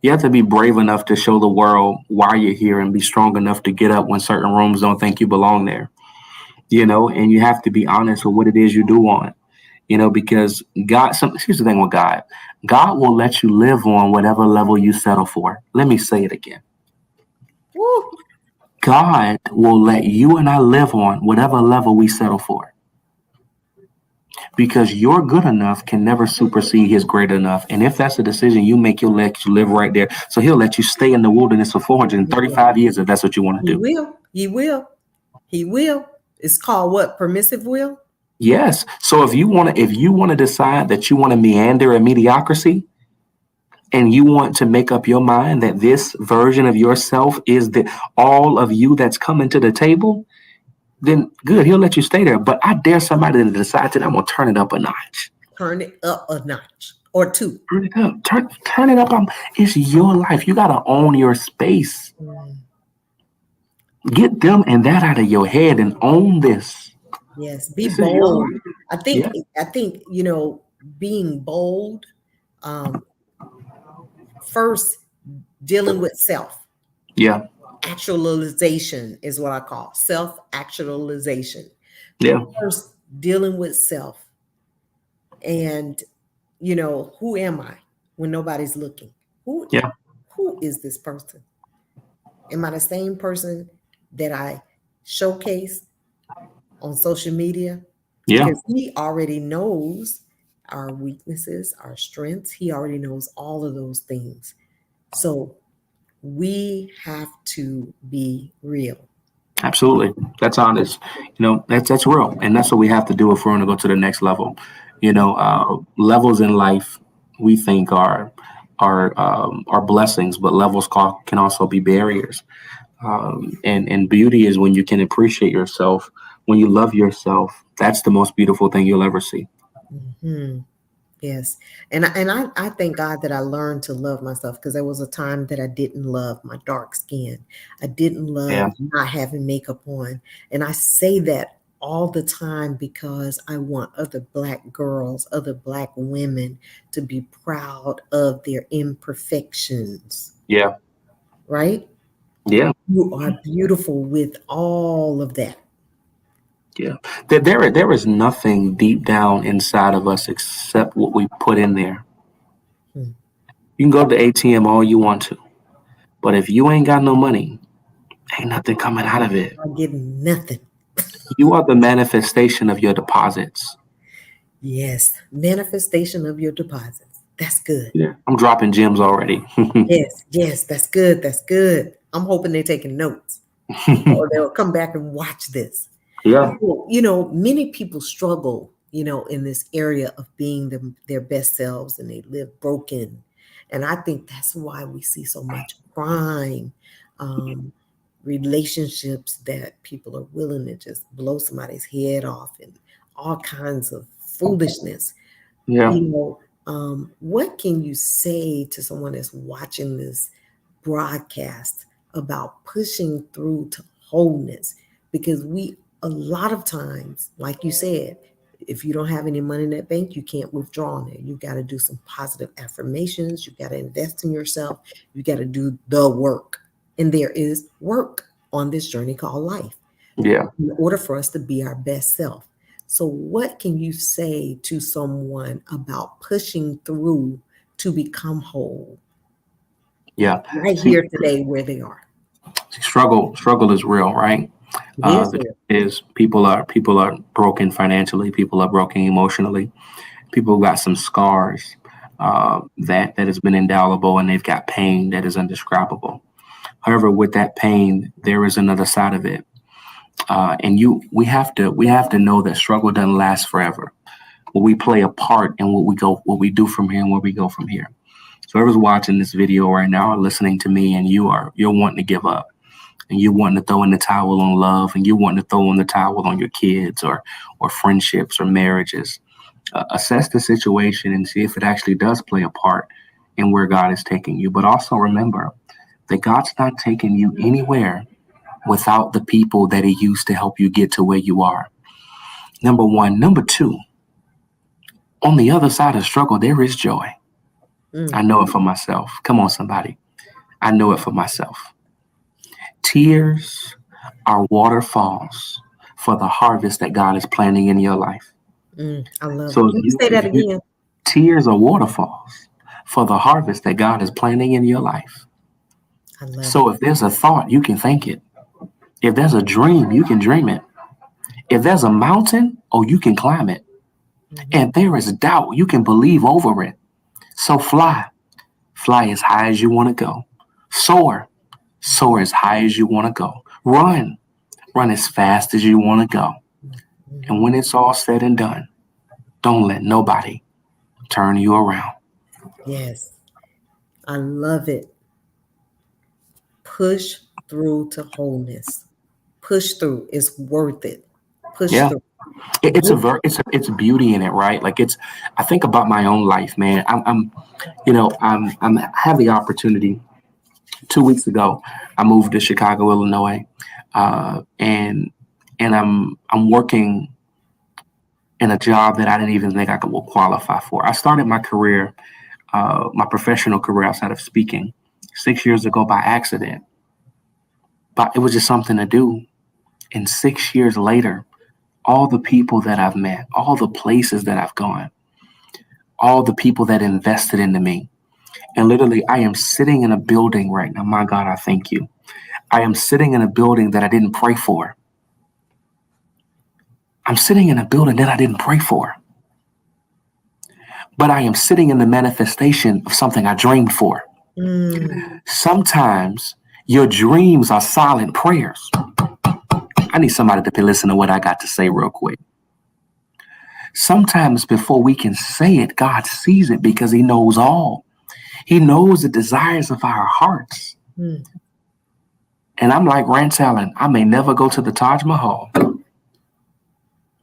S2: You have to be brave enough to show the world why you're here and be strong enough to get up when certain rooms don't think you belong there, and you have to be honest with what it is you do want, because here's the thing with God will let you live on whatever level you settle for. Let me say it again.
S1: Woo.
S2: God will let you and I live on whatever level we settle for. Because your good enough can never supersede his great enough. And if that's a decision you make, he'll let you live right there. So he'll let you stay in the wilderness for 435 years if that's what you want to do.
S1: He will. He will. He will. It's called what? Permissive will?
S2: Yes. So if you want to decide that you want to meander in mediocrity and you want to make up your mind that this version of yourself is all of you that's coming to the table, then good, he'll let you stay there. But I dare somebody to decide that I'm gonna turn it up a notch.
S1: Turn it up a notch or two.
S2: Turn it up. Turn it up. It's your life. You gotta own your space. Get them and that out of your head and own this.
S1: Yes, be bold. I think being bold, first dealing with self.
S2: Yeah.
S1: Actualization is what I call self-actualization.
S2: Yeah.
S1: First dealing with self and who am I when nobody's looking? Who
S2: Yeah.
S1: who is this person? Am I the same person that I showcase on social media?
S2: Yeah.
S1: Because he already knows our weaknesses, our strengths. He already knows all of those things. So we have to be real.
S2: Absolutely. That's honest. That's real. And that's what we have to do if we're going to go to the next level. Levels in life we think are blessings, but can also be barriers. And beauty is when you can appreciate yourself, when you love yourself. That's the most beautiful thing you'll ever see.
S1: Mhm. Yes. And I thank God that I learned to love myself, because there was a time that I didn't love my dark skin. I didn't
S2: Yeah.
S1: love not having makeup on. And I say that all the time because I want other Black girls, other Black women to be proud of their imperfections,
S2: Yeah.
S1: right?
S2: Yeah.
S1: You are beautiful with all of that.
S2: Yeah. There is nothing deep down inside of us except what we put in there.
S1: Hmm.
S2: You can go to the ATM all you want to, but if you ain't got no money, ain't nothing coming out of it.
S1: I'm getting nothing.
S2: You are the manifestation of your deposits.
S1: Yes. Manifestation of your deposits. That's good.
S2: Yeah. I'm dropping gems already.
S1: Yes, yes, that's good. That's good. I'm hoping they're taking notes, or they'll come back and watch this.
S2: Yeah.
S1: Many people struggle, in this area of being their best selves, and they live broken. And I think that's why we see so much crime, um, relationships that people are willing to just blow somebody's head off, and all kinds of foolishness.
S2: Yeah.
S1: What can you say to someone that's watching this broadcast about pushing through to wholeness? Because a lot of times, like you said, if you don't have any money in that bank, you can't withdraw on it. You got to do some positive affirmations. You got to invest in yourself. You got to do the work. And there is work on this journey called life
S2: Yeah.
S1: in order for us to be our best self. So, what can you say to someone about pushing through to become whole
S2: Yeah.
S1: right
S2: See,
S1: here today where they are?
S2: struggle is real, right?
S1: It is
S2: The truth
S1: real.
S2: is people are broken financially, people are broken emotionally, people got some scars that has been indelible, and they've got pain that is indescribable. However, with that pain, there is another side of it, and we have to know that struggle doesn't last forever. We play a part in what we do from here, and where we go from here. So, whoever's watching this video right now or listening to me, and you're wanting to give up, and you're wanting to throw in the towel on love, and you're wanting to throw in the towel on your kids or friendships or marriages, assess the situation and see if it actually does play a part in where God is taking you. But also remember that God's not taking you anywhere without the people that He used to help you get to where you are. Number one. Number two, on the other side of struggle, there is joy. I
S1: Mm,
S2: know it for myself. Come on, somebody. I know it for myself. Tears are waterfalls for the harvest that God is planting in your life.
S1: I love it.
S2: So
S1: Can you say
S2: if
S1: that
S2: you
S1: again?
S2: tears are waterfalls for the harvest that God is planting in your life.
S1: I love
S2: So
S1: it.
S2: if there's a thought, you can think it. If there's a dream, you can dream it. If there's a mountain, oh, you can climb it.
S1: Mhm.
S2: And there is doubt, you can believe over it. So fly. Fly as high as you want to go. Soar. Soar as high as you want to go. Run. Run as fast as you want to go. And
S1: Mhm.
S2: when it's all said and done, don't let nobody turn you around.
S1: Yes, I love it. Push through to wholeness. Push through. It's worth it. Push
S2: Yeah.
S1: through.
S2: It's a
S1: Get-
S2: it's a beauty in it, right? Like I think about my own life, man. I have the opportunity. 2 weeks ago, I moved to Chicago, Illinois, and I'm working in a job that I didn't even think I could qualify for. I started my career, my professional career outside of speaking, 6 years ago by accident, but it was just something to do. And 6 years later, all the people that I've met, all the places that I've gone, all the people that invested into me. And literally, I am sitting in a building right now. My God, I thank you. I am sitting in a building that I didn't pray for. I'm sitting in a building that I didn't pray for. But I am sitting in the manifestation of something I dreamed for. Sometimes your dreams are silent prayers. I need somebody to listen to what I got to say real quick. Sometimes before we can say it, God sees it because he knows all. He knows the desires of our hearts. And I'm like Rance Allen, I may never go to the Taj Mahal,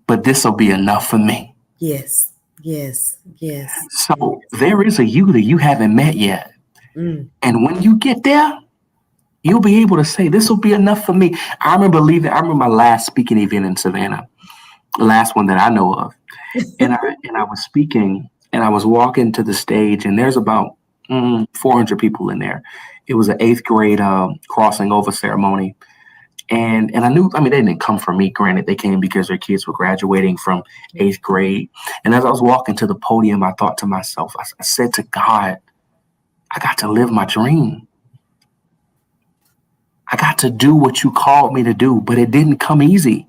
S2: but this will be enough for me.
S1: Yes, yes, yes.
S2: So there is a you that you haven't met yet. And when you get there, you'll be able to say, this will be enough for me. I remember my last speaking event in Savannah, the last one that I know of. And I was speaking and I was walking to the stage and there's about 400 people in there. It was an 8th grade crossing over ceremony. And I knew, they didn't come for me. Granted, they came because their kids were graduating from 8th grade. And as I was walking to the podium, I thought to myself, I said to God, I got to live my dream. I got to do what you called me to do, but it didn't come easy.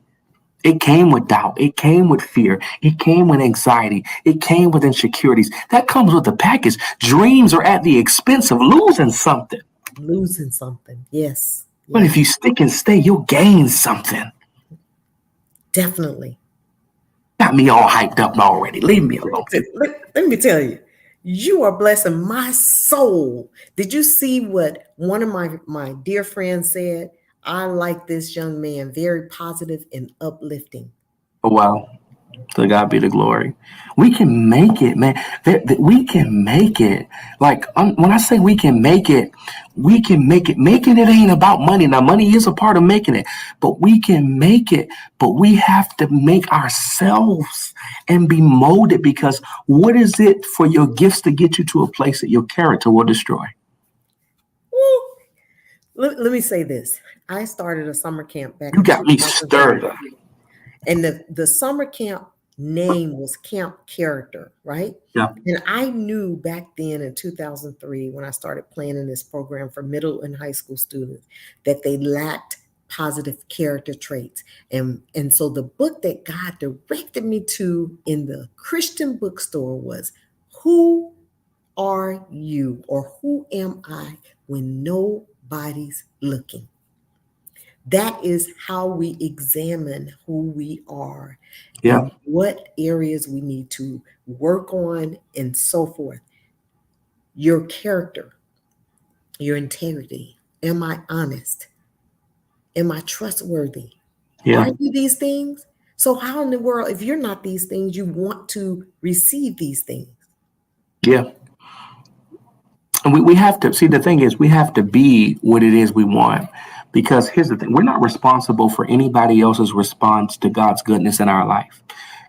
S2: It came with doubt. It came with fear. It came with anxiety. It came with insecurities. That comes with the package. Dreams are at the expense of losing something.
S1: Losing something, yes.
S2: But if you stick and stay, you'll gain something.
S1: Definitely.
S2: Got me all hyped up already. Leave me alone.
S1: Let me tell you, you are blessing my soul. Did you see what one of my dear friends said? I like this young man, very positive and uplifting.
S2: Oh, wow. To God be the glory. We can make it, man. We can make it. Like when I say we can make it, we can make it. Making it ain't about money. Now, money is a part of making it, but we can make it. But we have to make ourselves and be molded because what is it for your gifts to get you to a place that your character will destroy?
S1: Woo. Let me say this. I started a summer camp back.
S2: You got me stirred up.
S1: And the summer camp name was Camp Character, right?
S2: Yeah.
S1: And I knew back then in 2003, when I started planning this program for middle and high school students, that they lacked positive character traits. And so the book that God directed me to in the Christian bookstore was Who Are You, or Who Am I When Nobody's Looking? That is how we examine who we are and what areas we need to work on and so forth. Your character, your integrity. Am I honest? Am I trustworthy? Are you these things? So how in the world, if you're not these things, you want to receive these things?
S2: Yeah. And we have to see, the thing is, we have to be what it is we want. Because here's the thing, we're not responsible for anybody else's response to God's goodness in our life.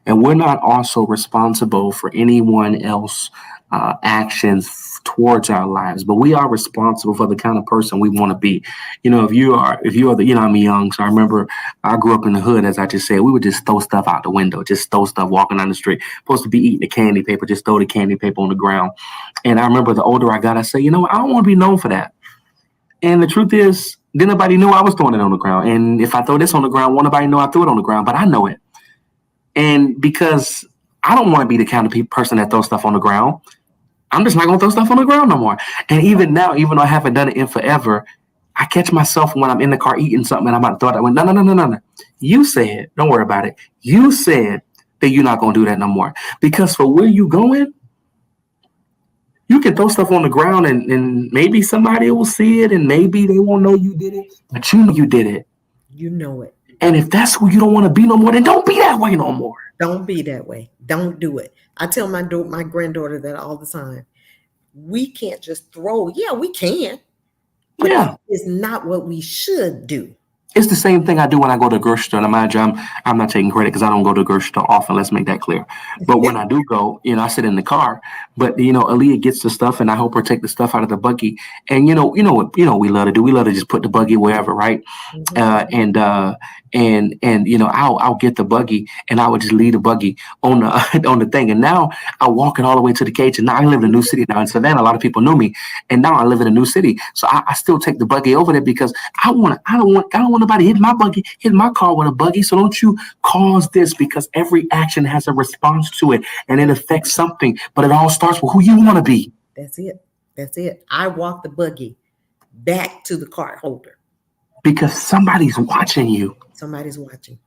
S2: And we're not also responsible for anyone else's actions towards our lives, but we are responsible for the kind of person we want to be. If you are I'm young, so I remember I grew up in the hood, as I just said. We would just throw stuff out the window, just throw stuff walking down the street. Supposed to be eating the candy paper, just throw the candy paper on the ground. And I remember the older I got, I said, I don't want to be known for that. And the truth is, then nobody knew I was throwing it on the ground. And if I throw this on the ground, won't nobody know I threw it on the ground, but I know it. And because I don't want to be the kind of person that throws stuff on the ground, I'm just not going to throw stuff on the ground no more. And even now, even though I haven't done it in forever, I catch myself when I'm in the car eating something and I'm about to throw it. I went, no. You said, don't worry about it. You said that you're not going to do that no more. Because for where you going, you can throw stuff on the ground and maybe somebody will see it and maybe they won't know you did it, but you know you did it.
S1: You know it.
S2: And if that's who you don't want to be no more, then don't be that way no more.
S1: Don't be that way. Don't do it. I tell my granddaughter that all the time. We can't just throw. Yeah, we can. But it's not what we should do.
S2: It's the same thing I do when I go to the grocery store. And mind you, I'm not taking credit because I don't go to the grocery store often. Let's make that clear. But when I do go, I sit in the car. But Aaliyah gets the stuff, and I help her take the stuff out of the buggy. And what we love to do. We love to just put the buggy wherever, right?
S1: Mhm.
S2: And I'll get the buggy, and I would just leave the buggy on the on the thing. And now I walk it all the way to the cage. And now I live in a new city now in Savannah. A lot of people knew me, and now I live in a new city. So I still take the buggy over there because I don't want nobody hitting my buggy, hitting my car with a buggy. So don't you cause this, because every action has a response to it, and it affects something. But it all starts with who you want to be.
S1: That's it. That's it. I walk the buggy back to the card holder.
S2: Because somebody's watching you.
S1: Somebody's watching.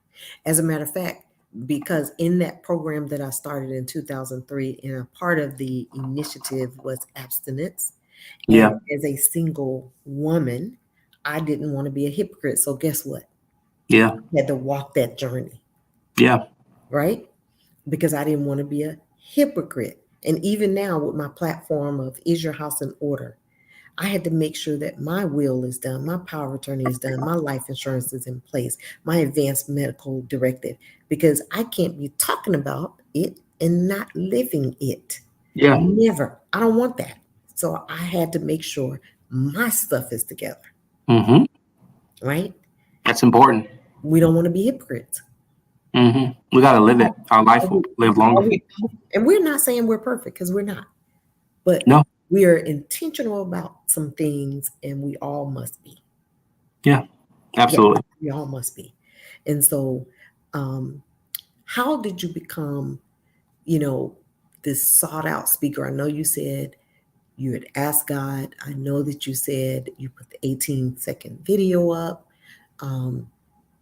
S1: As a matter of fact, because in that program that I started in 2003, and a part of the initiative was abstinence.
S2: Yeah.
S1: And as a single woman, I didn't want to be a hypocrite. So guess what?
S2: Yeah.
S1: I had to walk that journey.
S2: Yeah.
S1: Right? Because I didn't want to be a hypocrite. And even now, with my platform of Is Your House in Order, I had to make sure that my will is done, my power of attorney is done, my life insurance is in place, my advanced medical directive, because I can't be talking about it and not living it.
S2: Yeah.
S1: Never. I don't want that. So I had to make sure my stuff is together,
S2: Mm-hmm.
S1: right?
S2: That's important.
S1: We don't want to be hypocrites.
S2: Mm-hmm. We got to live it. Our life will live longer.
S1: And we're not saying we're perfect, because we're not. But
S2: No.
S1: we are intentional about some things, and we all must be.
S2: Yeah. Absolutely.
S1: Yeah, we all must be. And so, how did you become, this sought out speaker? I know you said you had asked God. I know that you said you put the 18-second video up.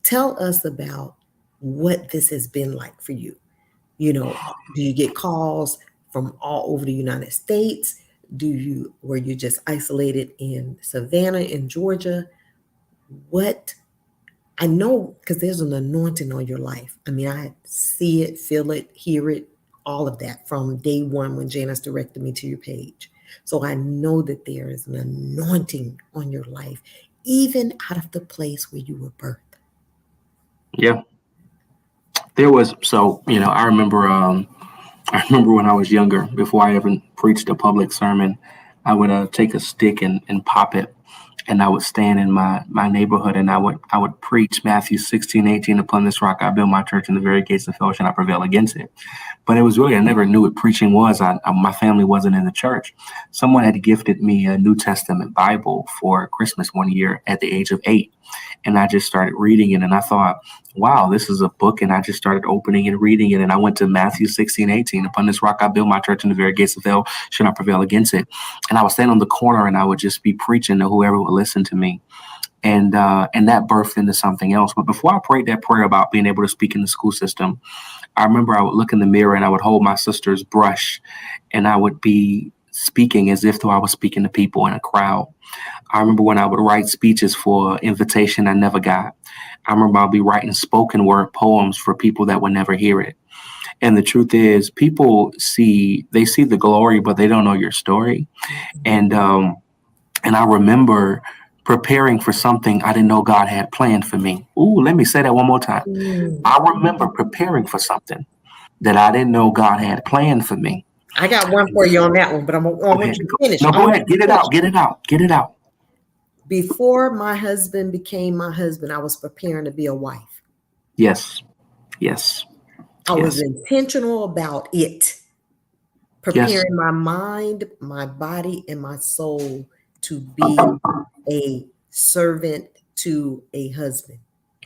S1: Tell us about what this has been like for you. Do you get calls from all over the United States? Were you just isolated in Savannah in Georgia? What I know, because there's an anointing on your life. I mean, I see it, feel it, hear it, all of that from day one when Janice directed me to your page. So I know that there is an anointing on your life, even out of the place where you were birthed.
S2: Yeah. There was, I remember when I was younger, before I even preached a public sermon, I would take a stick and pop it, and I would stand in my neighborhood, and I would preach Matthew 16:18, upon this rock I build my church, and the very gates of hell shall not prevail against it. But it was really, I never knew what preaching was. My family wasn't in the church. Someone had gifted me a New Testament Bible for Christmas one year at the age of 8. And I just started reading it, and I thought, wow, this is a book. And I just started opening and reading it. And I went to Matthew 16:18, upon this rock I build my church, and the very gates of hell shall not prevail against it. And I would stand on the corner, and I would just be preaching to whoever would listen to me. And that birthed into something else. But before I prayed that prayer about being able to speak in the school system, I remember I would look in the mirror, and I would hold my sister's brush, and I would be speaking as if though I was speaking to people in a crowd. I remember when I would write speeches for invitation I never got. I remember I'll be writing spoken word poems for people that would never hear it. And the truth is, they see the glory, but they don't know your story. And I remember preparing for something I didn't know God had planned for me. Ooh, let me say that one more time. I remember preparing for something that I didn't know God had planned for me.
S1: I got one for you on that one, but I want you to finish.
S2: No, go ahead. Get it out. Get it out. Get it out.
S1: Before my husband became my husband, I was preparing to be a wife.
S2: Yes. Yes.
S1: I was intentional about it. Preparing my mind, my body, and my soul to be a servant to a husband.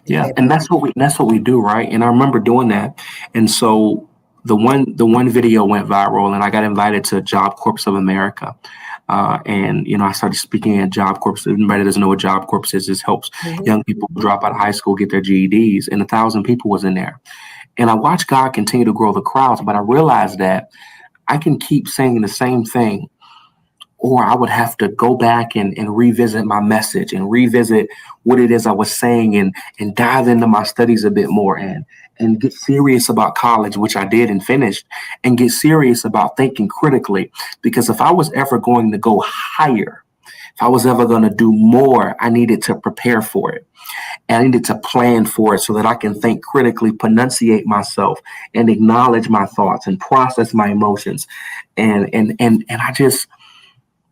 S2: Yeah, and that's what we do, right? And I remember doing that. And so the one video went viral, and I got invited to Job Corps of America. And I started speaking at Job Corps. Anybody that doesn't know what Job Corps is, this helps young people drop out of high school get their GEDs, and 1,000 people was in there. And I watched God continue to grow the crowds, but I realized that I can keep saying the same thing, or I would have to go back and revisit my message and revisit what it is I was saying, and dive into my studies a bit more, and get serious about college, which I did and finished, and get serious about thinking critically. Because if I was ever going to go higher, if I was ever going to do more, I needed to prepare for it. And I needed to plan for it so that I can think critically, pronunciate myself, and acknowledge my thoughts and process my emotions. And I just,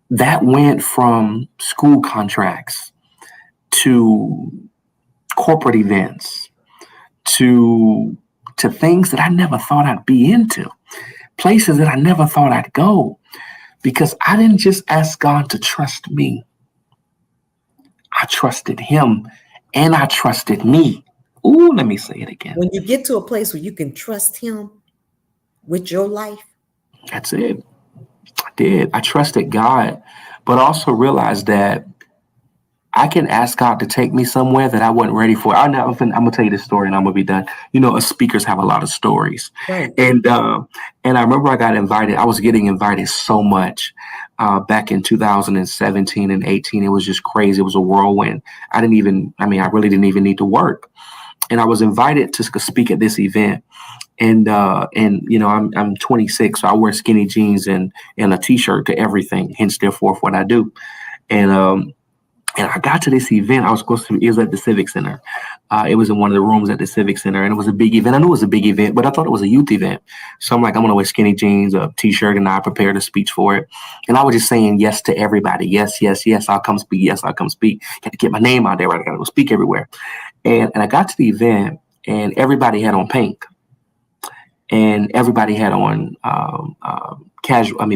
S2: that went from school contracts to corporate events to things that I never thought I'd be into, places that I never thought I'd go, because I didn't just ask God to trust me. I trusted him and I trusted me. Ooh, let me say it again.
S1: When you get to a place where you can trust him with your life.
S2: That's it. I did. I trusted God, but also realized that I can ask God to take me somewhere that I wasn't ready for. I'm gonna tell you this story, and I'm gonna be done. You know, us speakers have a lot of stories,
S1: Right.
S2: and I remember I got invited. I was getting invited so much back in 2017 and 18. It was just crazy. It was a whirlwind. I really didn't even need to work, and I was invited to speak at this event. And you know, I'm 26, so I wear skinny jeans and a t-shirt to everything. Hence, therefore, what I do, and. And I got to this event. It was at the Civic Center. It was in one of the rooms at the Civic Center, and it was a big event. I knew it was a big event, but I thought it was a youth event. So I'm like, I'm going to wear skinny jeans, a t-shirt, and I prepared a speech for it. And I was just saying yes to everybody. Yes, yes, yes, I'll come speak. Yes, I'll come speak. Got to get my name out there. I got to go speak everywhere. And I got to the event, and everybody had on pink. And everybody had on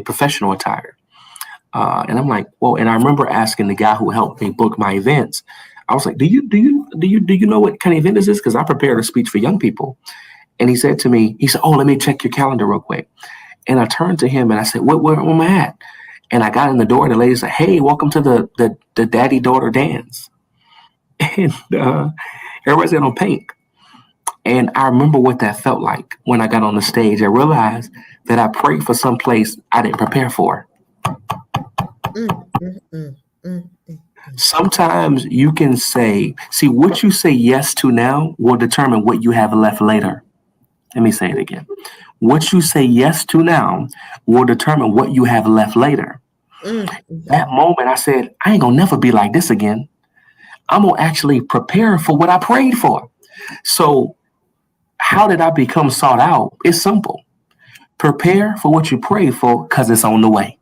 S2: professional attire. And I'm like, well, and I remember asking the guy who helped me book my events. I was like, do you know what kind of event is this? Because I prepared a speech for young people. And he said, oh, let me check your calendar real quick. And I turned to him and I said, where am I at? And I got in the door and the lady said, hey, welcome to the daddy-daughter dance. And everybody's got on pink. And I remember what that felt like when I got on the stage. I realized that I prayed for some place I didn't prepare for. Sometimes you can see what you say yes to now will determine what you have left later. Let me say it again. What you say yes to now will determine what you have left later. That moment I said, I ain't gonna never be like this again. I'm gonna actually prepare for what I prayed for. So how did I become sought out? It's simple. Prepare for what you prayed for, because it's on the way.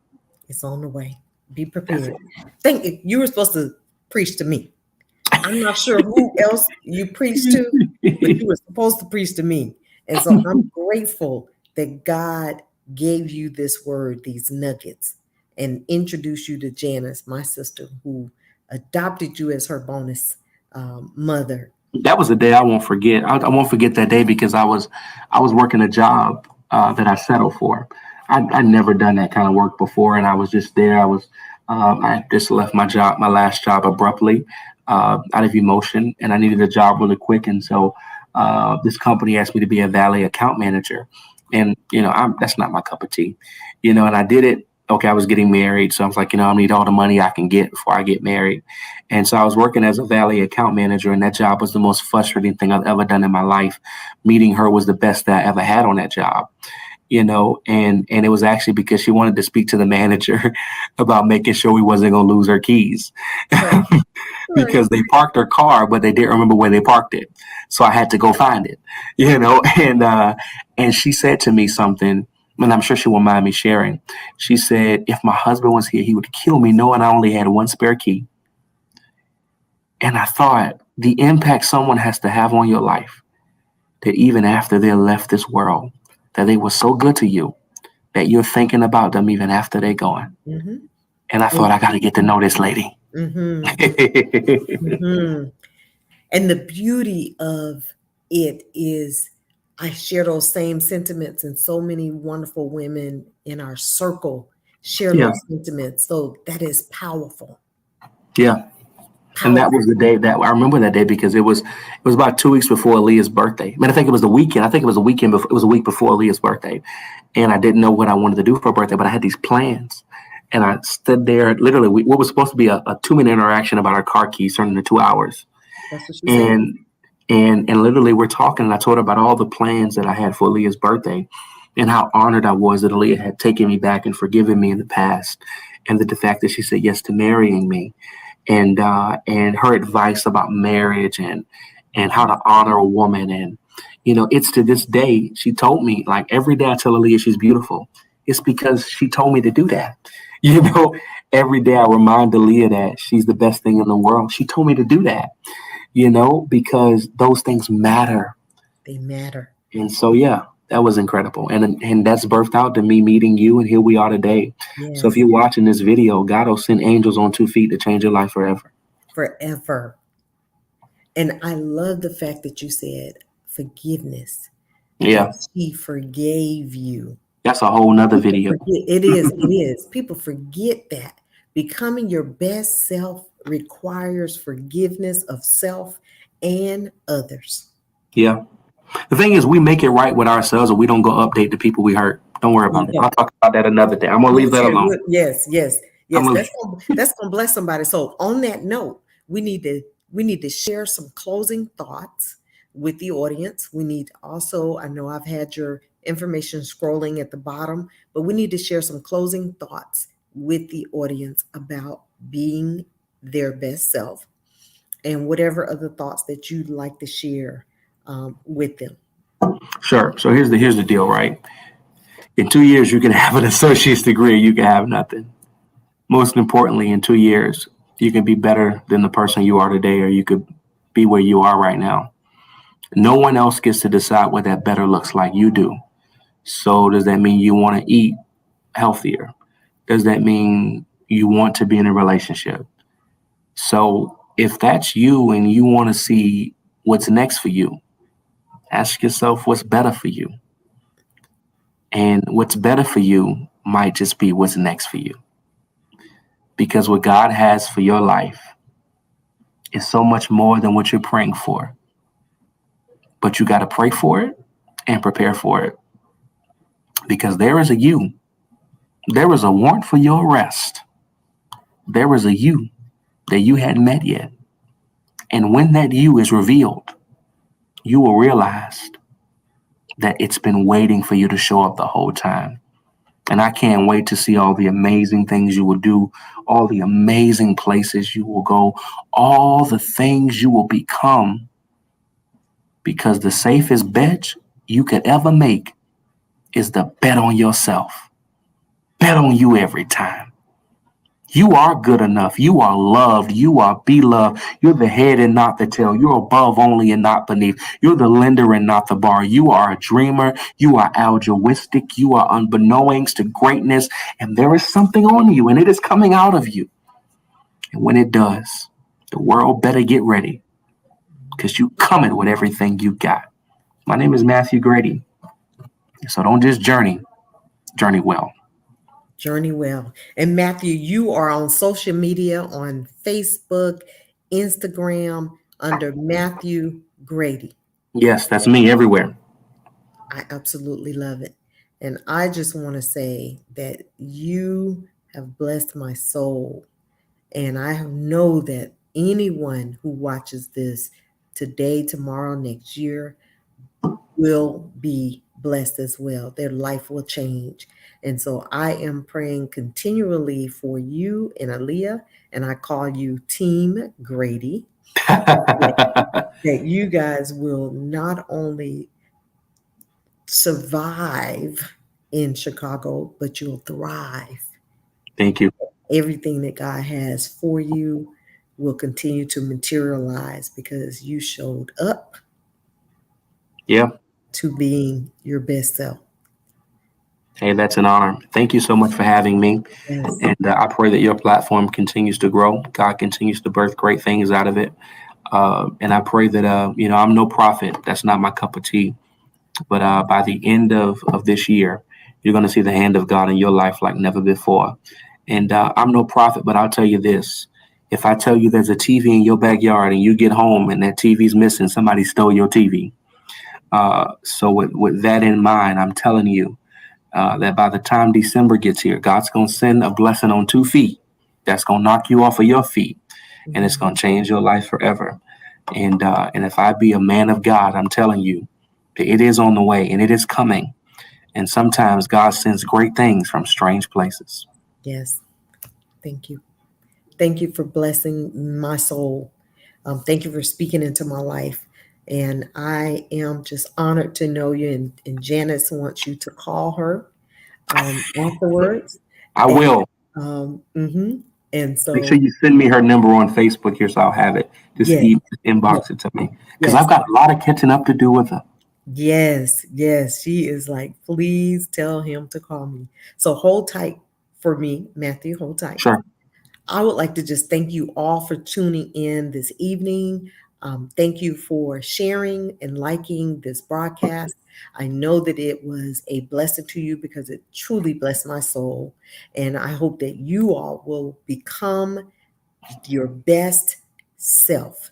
S1: It's on the way. Be prepared. Think you were supposed to preach to me. I'm not sure who else you preached to, but you were supposed to preach to me. And so I'm grateful that God gave you this word, these nuggets, and introduced you to Janice, my sister, who adopted you as her bonus mother.
S2: That was a day I won't forget. I won't forget that day because I was working a job that I settled for. I'd never done that kind of work before, and I was just there. I just left my last job abruptly, out of emotion, and I needed a job really quick. And so this company asked me to be a valet account manager, and that's not my cup of tea, and I did it. Okay, I was getting married, so I was like, I need all the money I can get before I get married. And so I was working as a valet account manager, and that job was the most frustrating thing I've ever done in my life. Meeting her was the best that I ever had on that job. And it was actually because she wanted to speak to the manager about making sure we wasn't going to lose her keys. Right. Because they parked her car, but they didn't remember where they parked it. So I had to go find it, and she said to me something, and I'm sure she won't mind me sharing. She said, if my husband was here, he would kill me knowing I only had one spare key. And I thought, the impact someone has to have on your life, that even after they left this world, that they were so good to you that you're thinking about them even after they're gone. Mm-hmm. And I thought, I got to get to know this lady. Mm-hmm.
S1: Mm-hmm. And the beauty of it is I share those same sentiments, and so many wonderful women in our circle share those sentiments. So that is powerful.
S2: Yeah. And that was the day that I remember that day because it was about 2 weeks before Aaliyah's birthday. I think it was the weekend. I think it was a weekend. It was a week before Aaliyah's birthday, and I didn't know what I wanted to do for her birthday, but I had these plans, and I stood there. Literally, what was supposed to be a 2-minute interaction about our car keys turned into 2 hours.
S1: That's what she said.
S2: And literally, we're talking, and I told her about all the plans that I had for Aaliyah's birthday, and how honored I was that Aaliyah had taken me back and forgiven me in the past. and the fact that she said yes to marrying me, and her advice about marriage and how to honor a woman. And it's to this day, she told me, like, every day I tell Aaliyah she's beautiful. It's because she told me to do that. you know every day I remind Aaliyah that she's the best thing in the world. She told me to do that, because those things matter.
S1: They matter.
S2: And so, yeah, that was incredible. And that's birthed out to me meeting you, and here we are today. So if
S1: Yes,
S2: you're watching this video, God will send angels on 2 feet to change your life forever.
S1: forever. And I love the fact that you said forgiveness, that
S2: Yeah,
S1: she forgave you.
S2: that's a whole nother
S1: People
S2: video.
S1: forget. It is. People forget that. Becoming your best self requires forgiveness of self and others.
S2: Yeah. The thing is, we make it right with ourselves, and we don't go update the people we hurt. Don't worry
S1: You
S2: about it. I'll
S1: don't.
S2: talk about that another day. I'm gonna leave
S1: Yes,
S2: that
S1: sure.
S2: alone.
S1: Yes, yes,
S2: I'm
S1: yes.
S2: gonna.
S1: That's gonna bless somebody. So on that note, we need to share some closing thoughts with the audience. We need also, I know I've had your information scrolling at the bottom, but we need to share some closing thoughts with the audience about being their best self and whatever other thoughts that you'd like to share with them.
S2: Sure. So here's the deal, right? In 2 years, you can have an associate's degree, or you can have nothing. Most importantly, in 2 years, you can be better than the person you are today, or you could be where you are right now. No one else gets to decide what that better looks like. You do. So does that mean you want to eat healthier? Does that mean you want to be in a relationship? So if that's you and you want to see what's next for you, ask yourself what's better for you. And what's better for you might just be what's next for you. Because what God has for your life is so much more than what you're praying for. But you got to pray for it and prepare for it. Because there is a you. There is a warrant for your arrest. There is a you that you hadn't met yet. And when that you is revealed, you will realize that it's been waiting for you to show up the whole time. And I can't wait to see all the amazing things you will do, all the amazing places you will go, all the things you will become, because the safest bet you could ever make is to bet on yourself. Bet on you every time. You are good enough. You are loved. You are beloved. You're the head and not the tail. You're above only and not beneath. You're the lender and not the borrower. You are a dreamer. You are altruistic. You are unbeknownst to greatness. And there is something on you, and it is coming out of you. And when it does, the world better get ready, because you coming with everything you got. My name is Matthew Grady. So don't just journey well.
S1: Journey well. And Matthew, you are on social media on Facebook, Instagram under Matthew Grady.
S2: Yes, that's me everywhere.
S1: I absolutely love it. And I just want to say that you have blessed my soul. And I know that anyone who watches this today, tomorrow, next year will be blessed as well. Their life will change. And so I am praying continually for you and Aaliyah, and I call you Team Grady, that, that you guys will not only survive in Chicago, but you'll thrive.
S2: Thank you.
S1: Everything that God has for you will continue to materialize because you showed up
S2: Yeah.
S1: to being your best self.
S2: Hey, that's an honor. Thank you so much for having me.
S1: Yes.
S2: And I pray that your platform continues to grow. God continues to birth great things out of it. And I pray that, I'm no prophet. That's not my cup of tea. But by the end of this year, you're going to see the hand of God in your life like never before. And I'm no prophet, but I'll tell you this. If I tell you there's a TV in your backyard and you get home and that TV's missing, somebody stole your TV. So with that in mind, I'm telling you, that by the time December gets here, God's going to send a blessing on 2 feet that's going to knock you off of your feet, and it's going to change your life forever. And if I be a man of God, I'm telling you that it is on the way and it is coming. And sometimes God sends great things from strange places.
S1: Yes. Thank you. Thank you for blessing my soul. Thank you for speaking into my life. And I am just honored to know you. And Janice wants you to call her afterwards.
S2: I
S1: And
S2: will.
S1: mhm. And
S2: Make sure
S1: so,
S2: you send me her number on Facebook here so I'll have it. Just
S1: yes, yes,
S2: inbox it to me because
S1: yes.
S2: I've got a lot of catching up to do with her.
S1: Yes, yes. She is like, please tell him to call me. So hold tight for me, Matthew. Hold tight.
S2: Sure.
S1: I would like to just thank you all for tuning in this evening. Thank you for sharing and liking this broadcast. I know that it was a blessing to you because it truly blessed my soul. And I hope that you all will become your best self,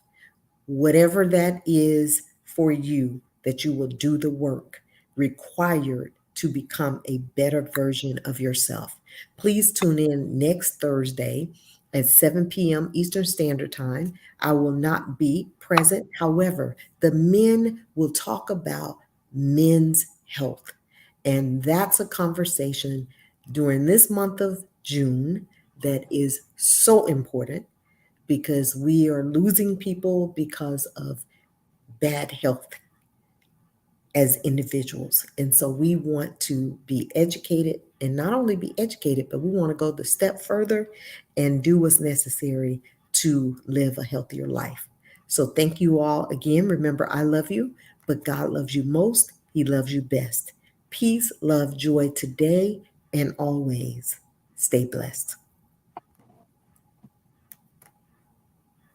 S1: whatever that is for you, that you will do the work required to become a better version of yourself. Please tune in next Thursday at 7 p.m. Eastern Standard Time. I will not be present. However, the men will talk about men's health. And that's a conversation during this month of June that is so important because we are losing people because of bad health as individuals. And so we want to be educated and not only be educated, but we want to go the step further and do what's necessary to live a healthier life. So thank you all again. Remember, I love you, but God loves you most. He loves you best. Peace, love, joy today and always. Stay blessed.